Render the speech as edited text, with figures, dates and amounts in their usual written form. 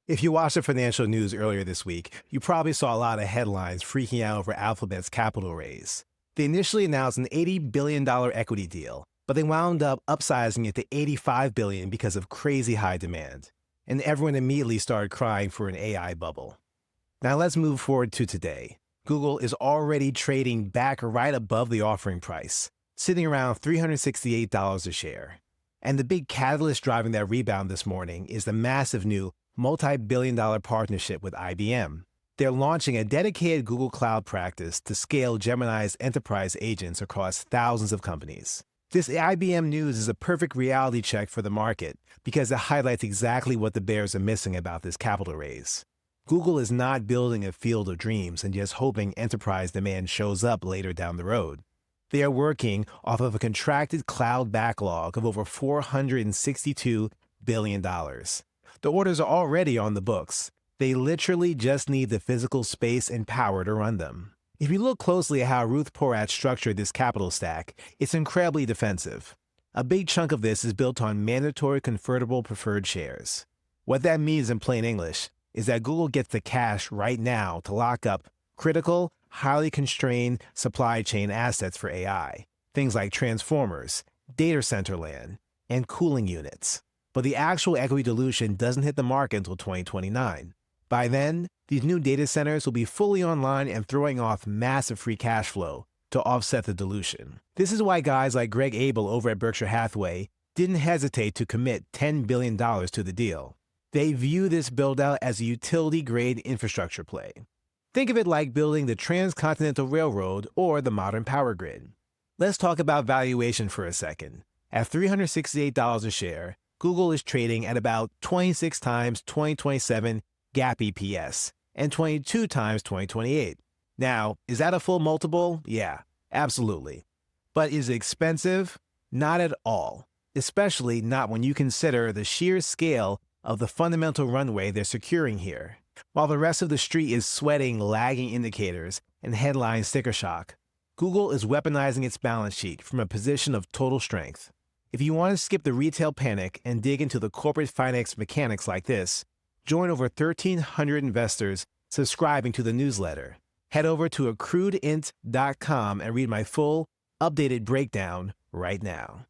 If you watched the financial news earlier this week, you probably saw a lot of headlines freaking out over Alphabet's capital raise. They initially announced an $80 billion equity deal, but they wound up upsizing it to $85 billion because of crazy high demand. And everyone immediately started crying for an AI bubble. Now let's move forward to today. Google is already trading back right above the offering price, sitting around $368 a share. And the big catalyst driving that rebound this morning is the massive new multi-billion-dollar partnership with IBM. They're launching a dedicated Google Cloud practice to scale Gemini's enterprise agents across thousands of companies. This IBM news is a perfect reality check for the market because it highlights exactly what the bears are missing about this capital raise. Google is not building a field of dreams and just hoping enterprise demand shows up later down the road. They are working off of a contracted cloud backlog of over $462 billion. The orders are already on the books. They literally just need the physical space and power to run them. If you look closely at how Ruth Porat structured this capital stack, it's incredibly defensive. A big chunk of this is built on mandatory convertible preferred shares. What that means in plain English is that Google gets the cash right now to lock up critical, highly constrained supply chain assets for AI, things like transformers, data center land, and cooling units. But the actual equity dilution doesn't hit the market until 2029. By then, these new data centers will be fully online and throwing off massive free cash flow to offset the dilution. This is why guys like Greg Abel over at Berkshire Hathaway didn't hesitate to commit $10 billion to the deal. They view this build-out as a utility-grade infrastructure play. Think of it like building the Transcontinental Railroad or the modern power grid. Let's talk about valuation for a second. At $368 a share, Google is trading at about 26 times 2027 GAAP EPS and 22 times 2028. Now, is that a full multiple? Yeah, absolutely. But is it expensive? Not at all, especially not when you consider the sheer scale of the fundamental runway they're securing here. While the rest of the street is sweating lagging indicators and headline sticker shock, Google is weaponizing its balance sheet from a position of total strength. If you want to skip the retail panic and dig into the corporate finance mechanics like this, join over 1,300 investors subscribing to the newsletter. Head over to accruedint.com and read my full, updated breakdown right now.